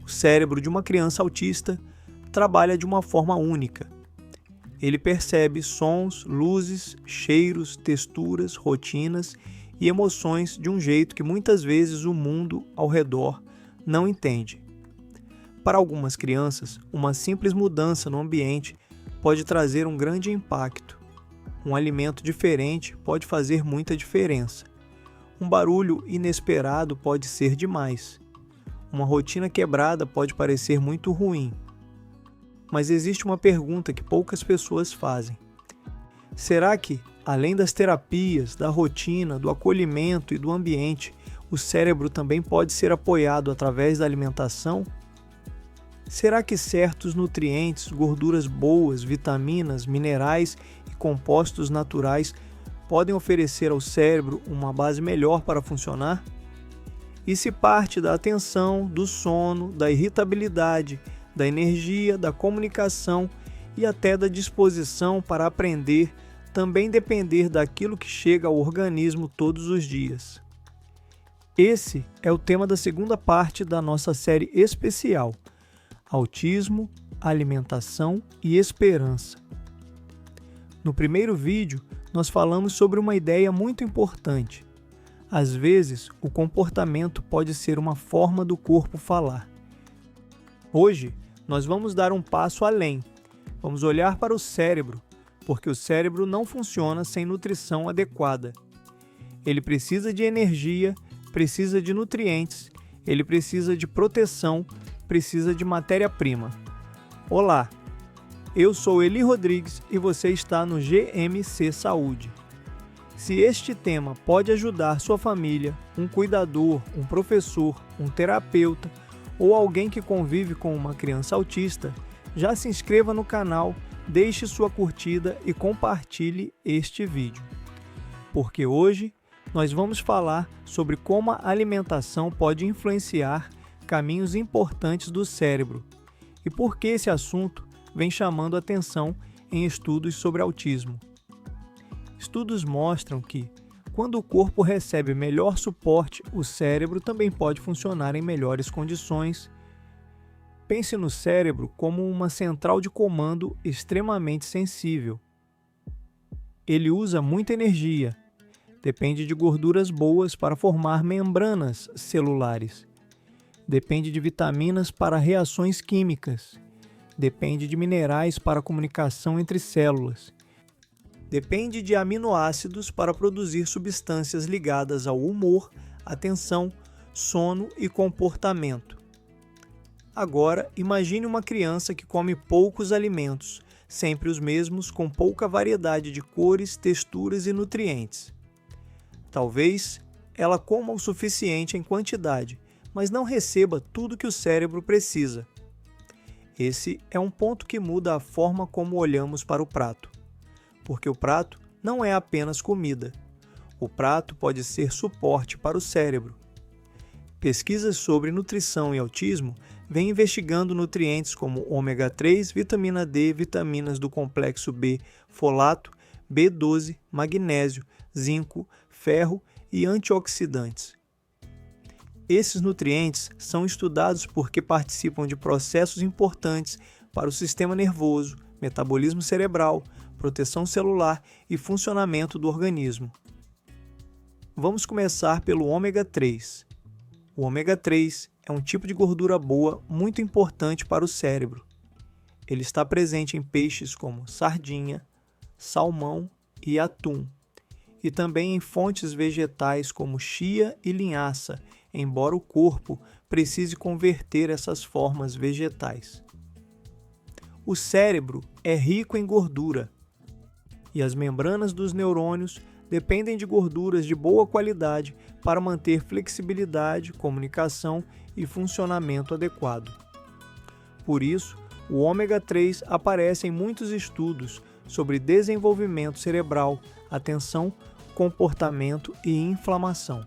O cérebro de uma criança autista trabalha de uma forma única. Ele percebe sons, luzes, cheiros, texturas, rotinas e emoções de um jeito que muitas vezes o mundo ao redor não entende. Para algumas crianças, uma simples mudança no ambiente pode trazer um grande impacto. Um alimento diferente pode fazer muita diferença. Um barulho inesperado pode ser demais. Uma rotina quebrada pode parecer muito ruim. Mas existe uma pergunta que poucas pessoas fazem. Será que, além das terapias, da rotina, do acolhimento e do ambiente, o cérebro também pode ser apoiado através da alimentação? Será que certos nutrientes, gorduras boas, vitaminas, minerais e compostos naturais podem oferecer ao cérebro uma base melhor para funcionar? E se parte da atenção, do sono, da irritabilidade, da energia, da comunicação e até da disposição para aprender também depender daquilo que chega ao organismo todos os dias? Esse é o tema da segunda parte da nossa série especial: Autismo, Alimentação e Esperança. No primeiro vídeo, nós falamos sobre uma ideia muito importante. Às vezes, o comportamento pode ser uma forma do corpo falar. Hoje, nós vamos dar um passo além. Vamos olhar para o cérebro, porque o cérebro não funciona sem nutrição adequada. Ele precisa de energia, precisa de nutrientes, ele precisa de proteção, precisa de matéria-prima. Olá, eu sou Eli Rodrigues e você está no GMC Saúde. Se este tema pode ajudar sua família, um cuidador, um professor, um terapeuta ou alguém que convive com uma criança autista, já se inscreva no canal, deixe sua curtida e compartilhe este vídeo. Porque hoje nós vamos falar sobre como a alimentação pode influenciar caminhos importantes do cérebro e por que esse assunto vem chamando atenção em estudos sobre autismo. Estudos mostram que, quando o corpo recebe melhor suporte, o cérebro também pode funcionar em melhores condições. Pense no cérebro como uma central de comando extremamente sensível. Ele usa muita energia, depende de gorduras boas para formar membranas celulares, depende de vitaminas para reações químicas, depende de minerais para a comunicação entre células, depende de aminoácidos para produzir substâncias ligadas ao humor, atenção, sono e comportamento. Agora, imagine uma criança que come poucos alimentos, sempre os mesmos, com pouca variedade de cores, texturas e nutrientes. Talvez ela coma o suficiente em quantidade, mas não receba tudo que o cérebro precisa. Esse é um ponto que muda a forma como olhamos para o prato. Porque o prato não é apenas comida. O prato pode ser suporte para o cérebro. Pesquisas sobre nutrição e autismo vêm investigando nutrientes como ômega 3, vitamina D, vitaminas do complexo B, folato, B12, magnésio, zinco, ferro e antioxidantes. Esses nutrientes são estudados porque participam de processos importantes para o sistema nervoso, metabolismo cerebral, proteção celular e funcionamento do organismo. Vamos começar pelo ômega 3. O ômega 3 é um tipo de gordura boa muito importante para o cérebro. Ele está presente em peixes como sardinha, salmão e atum, e também em fontes vegetais como chia e linhaça, embora o corpo precise converter essas formas vegetais. O cérebro é rico em gordura, e as membranas dos neurônios dependem de gorduras de boa qualidade para manter flexibilidade, comunicação e funcionamento adequado. Por isso, o ômega 3 aparece em muitos estudos sobre desenvolvimento cerebral, atenção, comportamento e inflamação.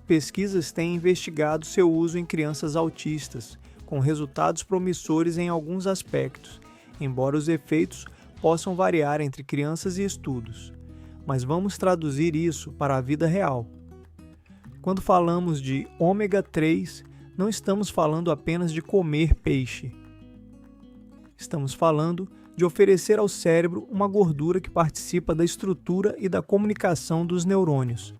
Pesquisas têm investigado seu uso em crianças autistas, com resultados promissores em alguns aspectos, embora os efeitos possam variar entre crianças e estudos. Mas vamos traduzir isso para a vida real. Quando falamos de ômega 3, não estamos falando apenas de comer peixe. Estamos falando de oferecer ao cérebro uma gordura que participa da estrutura e da comunicação dos neurônios.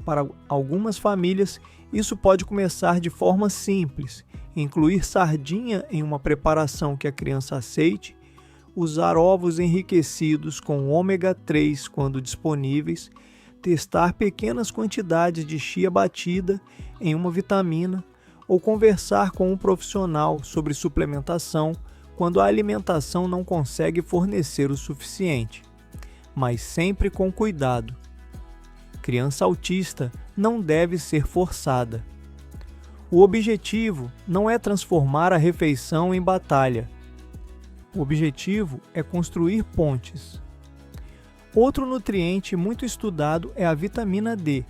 Para algumas famílias, isso pode começar de forma simples, incluir sardinha em uma preparação que a criança aceite, usar ovos enriquecidos com ômega 3 quando disponíveis, testar pequenas quantidades de chia batida em uma vitamina ou conversar com um profissional sobre suplementação quando a alimentação não consegue fornecer o suficiente, mas sempre com cuidado. Criança autista não deve ser forçada. O objetivo não é transformar a refeição em batalha. O objetivo é construir pontes. Outro nutriente muito estudado é a vitamina D.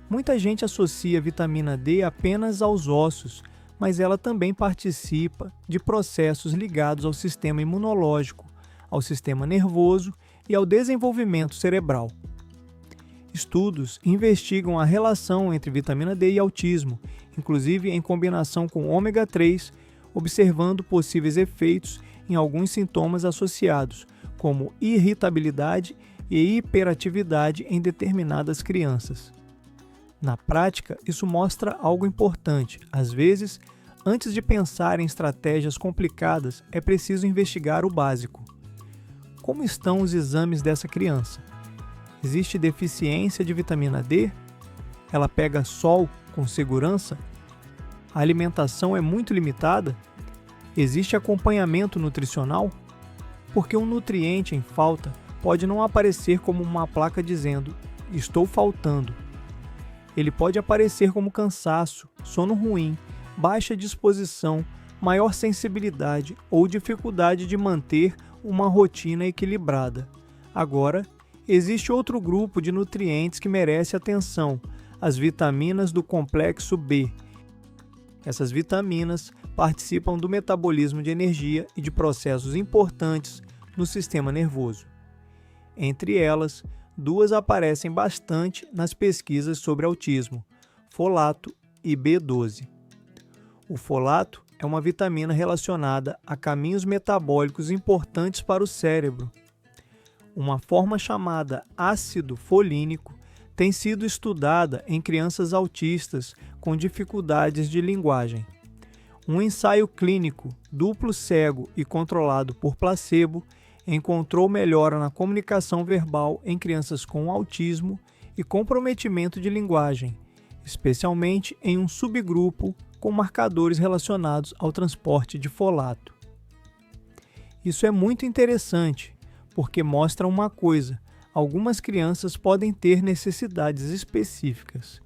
Muita gente associa a vitamina D apenas aos ossos, mas ela também participa de processos ligados ao sistema imunológico, ao sistema nervoso e ao desenvolvimento cerebral. Estudos investigam a relação entre vitamina D e autismo, inclusive em combinação com ômega 3, observando possíveis efeitos em alguns sintomas associados, como irritabilidade e hiperatividade em determinadas crianças. Na prática, isso mostra algo importante. Às vezes, antes de pensar em estratégias complicadas, é preciso investigar o básico. Como estão os exames dessa criança? Existe deficiência de vitamina D? Ela pega sol com segurança? A alimentação é muito limitada? Existe acompanhamento nutricional? Porque um nutriente em falta pode não aparecer como uma placa dizendo "estou faltando". Ele pode aparecer como cansaço, sono ruim, baixa disposição, maior sensibilidade ou dificuldade de manter uma rotina equilibrada. Agora, existe outro grupo de nutrientes que merece atenção, as vitaminas do complexo B. Essas vitaminas participam do metabolismo de energia e de processos importantes no sistema nervoso. Entre elas, duas aparecem bastante nas pesquisas sobre autismo: folato e B12. O folato é uma vitamina relacionada a caminhos metabólicos importantes para o cérebro. Uma forma chamada ácido folínico tem sido estudada em crianças autistas com dificuldades de linguagem. Um ensaio clínico duplo cego e controlado por placebo encontrou melhora na comunicação verbal em crianças com autismo e comprometimento de linguagem, especialmente em um subgrupo com marcadores relacionados ao transporte de folato. Isso é muito interessante, porque mostra uma coisa: algumas crianças podem ter necessidades específicas.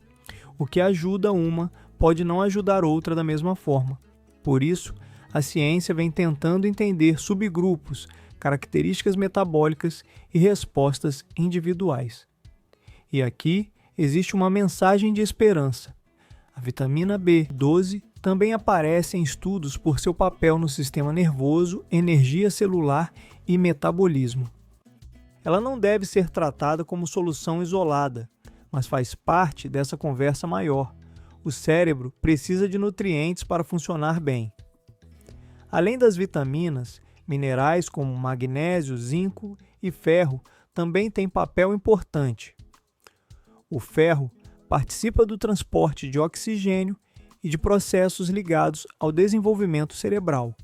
O que ajuda uma pode não ajudar outra da mesma forma. Por isso, a ciência vem tentando entender subgrupos, características metabólicas e respostas individuais. E aqui existe uma mensagem de esperança. A vitamina B12 também aparece em estudos por seu papel no sistema nervoso, energia celular e metabolismo. Ela não deve ser tratada como solução isolada, mas faz parte dessa conversa maior. O cérebro precisa de nutrientes para funcionar bem. Além das vitaminas, minerais como magnésio, zinco e ferro também têm papel importante. O ferro participa do transporte de oxigênio e de processos ligados ao desenvolvimento cerebral.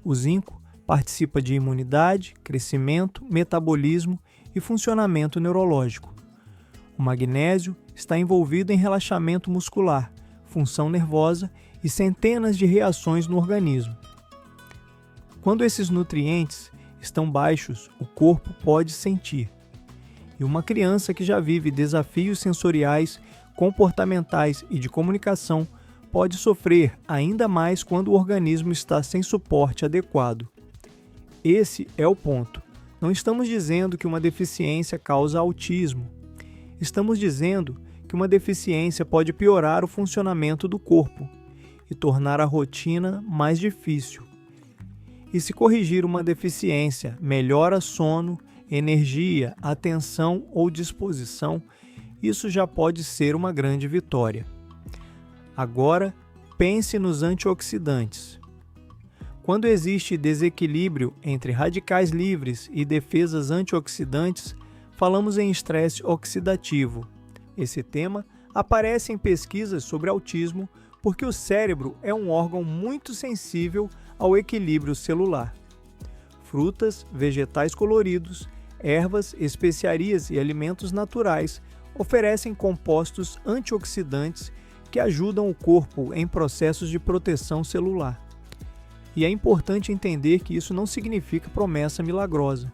O zinco participa de imunidade, crescimento, metabolismo e funcionamento neurológico. O magnésio está envolvido em relaxamento muscular, função nervosa e centenas de reações no organismo. Quando esses nutrientes estão baixos, o corpo pode sentir. E uma criança que já vive desafios sensoriais, comportamentais e de comunicação pode sofrer ainda mais quando o organismo está sem suporte adequado. Esse é o ponto. Não estamos dizendo que uma deficiência causa autismo. Estamos dizendo que uma deficiência pode piorar o funcionamento do corpo e tornar a rotina mais difícil. E se corrigir uma deficiência melhora sono, energia, atenção ou disposição, isso já pode ser uma grande vitória. Agora, pense nos antioxidantes. Quando existe desequilíbrio entre radicais livres e defesas antioxidantes, falamos em estresse oxidativo. Esse tema aparece em pesquisas sobre autismo porque o cérebro é um órgão muito sensível ao equilíbrio celular. Frutas, vegetais coloridos, ervas, especiarias e alimentos naturais oferecem compostos antioxidantes que ajudam o corpo em processos de proteção celular. E é importante entender que isso não significa promessa milagrosa.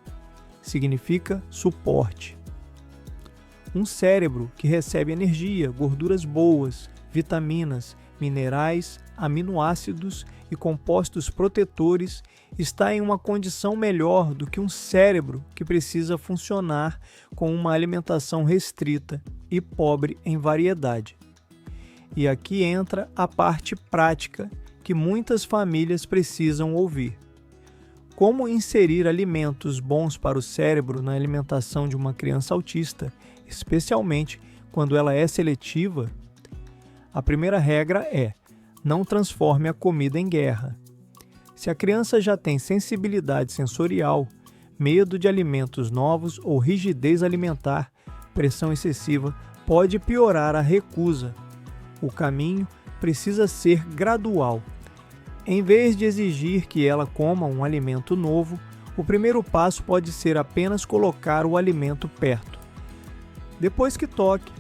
Significa suporte. Um cérebro que recebe energia, gorduras boas, vitaminas, minerais, aminoácidos e compostos protetores está em uma condição melhor do que um cérebro que precisa funcionar com uma alimentação restrita e pobre em variedade. E aqui entra a parte prática que muitas famílias precisam ouvir. Como inserir alimentos bons para o cérebro na alimentação de uma criança autista, especialmente quando ela é seletiva? A primeira regra é: não transforme a comida em guerra. Se a criança já tem sensibilidade sensorial, medo de alimentos novos ou rigidez alimentar, pressão excessiva pode piorar a recusa. O caminho precisa ser gradual. Em vez de exigir que ela coma um alimento novo, o primeiro passo pode ser apenas colocar o alimento perto. Depois que toque,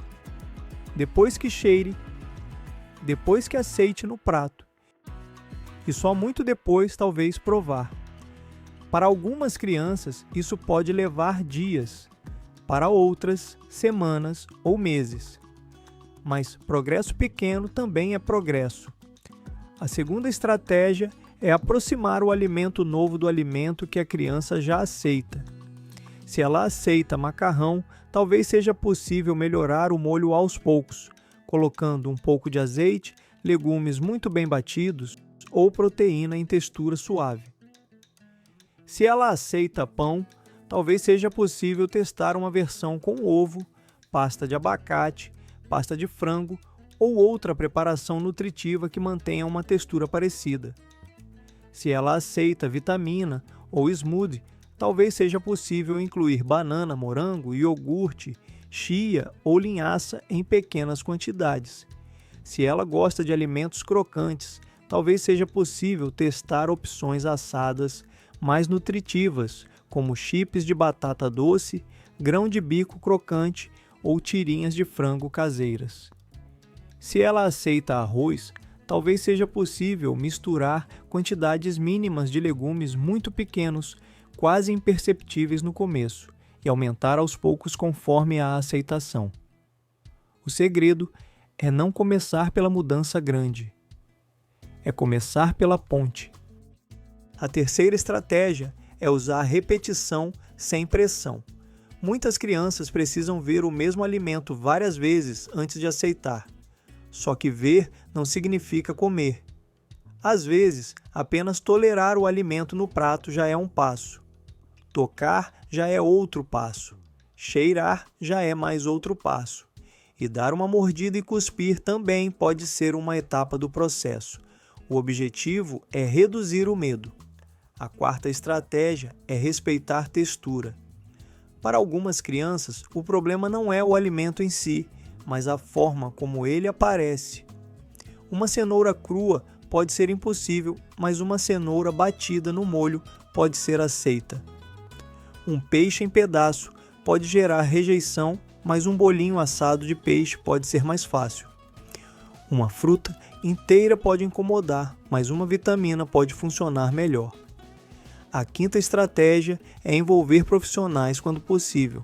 depois que cheire, depois que aceite no prato. E só muito depois, talvez, provar. Para algumas crianças, isso pode levar dias, para outras, semanas ou meses. Mas progresso pequeno também é progresso. A segunda estratégia é aproximar o alimento novo do alimento que a criança já aceita. Se ela aceita macarrão, talvez seja possível melhorar o molho aos poucos, colocando um pouco de azeite, legumes muito bem batidos ou proteína em textura suave. Se ela aceita pão, talvez seja possível testar uma versão com ovo, pasta de abacate, pasta de frango ou outra preparação nutritiva que mantenha uma textura parecida. Se ela aceita vitamina ou smoothie, talvez seja possível incluir banana, morango, iogurte, chia ou linhaça em pequenas quantidades. Se ela gosta de alimentos crocantes, talvez seja possível testar opções assadas mais nutritivas, como chips de batata doce, grão de bico crocante ou tirinhas de frango caseiras. Se ela aceita arroz, talvez seja possível misturar quantidades mínimas de legumes muito pequenos, quase imperceptíveis no começo, e aumentar aos poucos conforme a aceitação. O segredo é não começar pela mudança grande. É começar pela ponte. A terceira estratégia é usar repetição sem pressão. Muitas crianças precisam ver o mesmo alimento várias vezes antes de aceitar. Só que ver não significa comer. Às vezes, apenas tolerar o alimento no prato já é um passo. Tocar já é outro passo. Cheirar já é mais outro passo. E dar uma mordida e cuspir também pode ser uma etapa do processo. O objetivo é reduzir o medo. A quarta estratégia é respeitar textura. Para algumas crianças, o problema não é o alimento em si, mas a forma como ele aparece. Uma cenoura crua pode ser impossível, mas uma cenoura batida no molho pode ser aceita. Um peixe em pedaço pode gerar rejeição, mas um bolinho assado de peixe pode ser mais fácil. Uma fruta inteira pode incomodar, mas uma vitamina pode funcionar melhor. A quinta estratégia é envolver profissionais quando possível.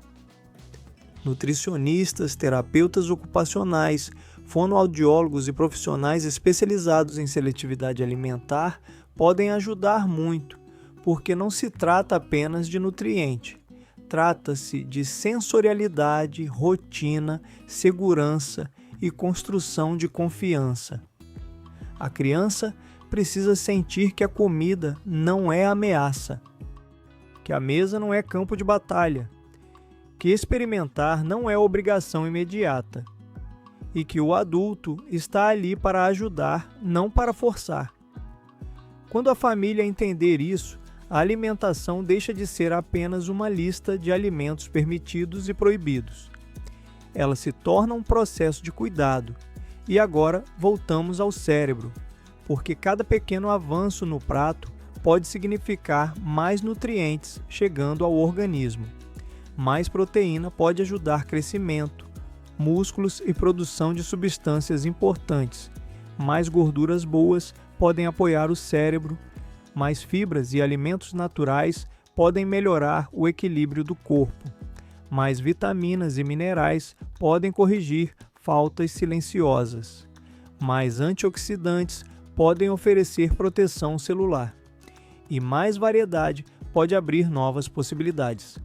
Nutricionistas, terapeutas ocupacionais, fonoaudiólogos e profissionais especializados em seletividade alimentar podem ajudar muito, porque não se trata apenas de nutriente. Trata-se de sensorialidade, rotina, segurança e construção de confiança. A criança precisa sentir que a comida não é ameaça, que a mesa não é campo de batalha, que experimentar não é obrigação imediata e que o adulto está ali para ajudar, não para forçar. Quando a família entender isso, a alimentação deixa de ser apenas uma lista de alimentos permitidos e proibidos. Ela se torna um processo de cuidado. E agora voltamos ao cérebro, porque cada pequeno avanço no prato pode significar mais nutrientes chegando ao organismo. Mais proteína pode ajudar crescimento, músculos e produção de substâncias importantes. Mais gorduras boas podem apoiar o cérebro. Mais fibras e alimentos naturais podem melhorar o equilíbrio do corpo. Mais vitaminas e minerais podem corrigir faltas silenciosas. Mais antioxidantes podem oferecer proteção celular. E mais variedade pode abrir novas possibilidades.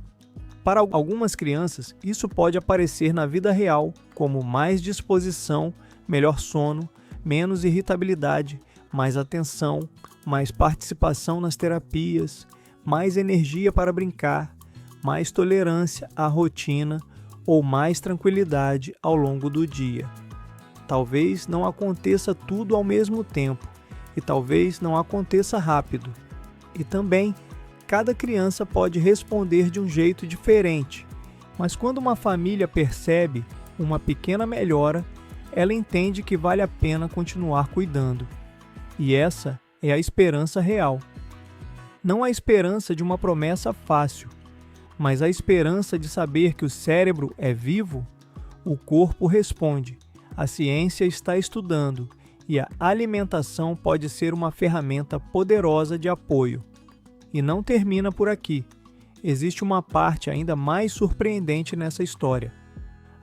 Para algumas crianças, isso pode aparecer na vida real como mais disposição, melhor sono, menos irritabilidade, mais atenção, mais participação nas terapias, mais energia para brincar, mais tolerância à rotina ou mais tranquilidade ao longo do dia. Talvez não aconteça tudo ao mesmo tempo e talvez não aconteça rápido. E também, cada criança pode responder de um jeito diferente, mas quando uma família percebe uma pequena melhora, ela entende que vale a pena continuar cuidando. E essa é a esperança real. Não a esperança de uma promessa fácil, mas a esperança de saber que o cérebro é vivo. O corpo responde, a ciência está estudando e a alimentação pode ser uma ferramenta poderosa de apoio. E não termina por aqui. Existe uma parte ainda mais surpreendente nessa história.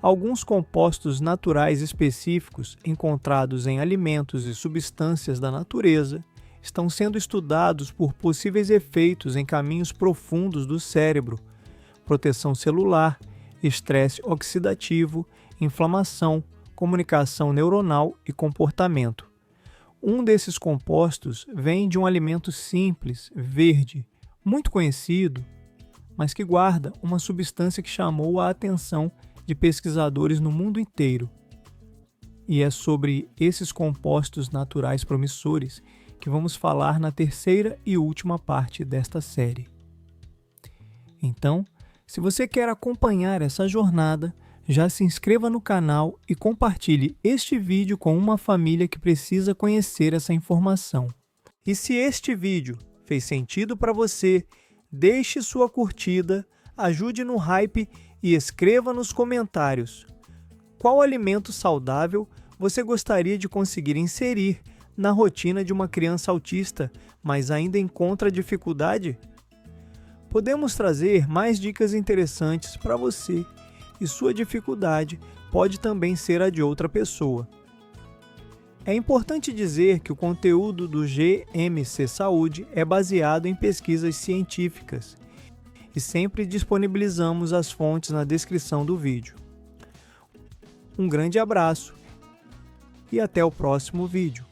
Alguns compostos naturais específicos encontrados em alimentos e substâncias da natureza estão sendo estudados por possíveis efeitos em caminhos profundos do cérebro, proteção celular, estresse oxidativo, inflamação, comunicação neuronal e comportamento. Um desses compostos vem de um alimento simples, verde, muito conhecido, mas que guarda uma substância que chamou a atenção de pesquisadores no mundo inteiro. E é sobre esses compostos naturais promissores que vamos falar na terceira e última parte desta série. Então, se você quer acompanhar essa jornada, já se inscreva no canal e compartilhe este vídeo com uma família que precisa conhecer essa informação. E se este vídeo fez sentido para você, deixe sua curtida, ajude no hype e escreva nos comentários qual alimento saudável você gostaria de conseguir inserir na rotina de uma criança autista, mas ainda encontra dificuldade? Podemos trazer mais dicas interessantes para você e sua dificuldade pode também ser a de outra pessoa. É importante dizer que o conteúdo do GMC Saúde é baseado em pesquisas científicas e sempre disponibilizamos as fontes na descrição do vídeo. Um grande abraço e até o próximo vídeo.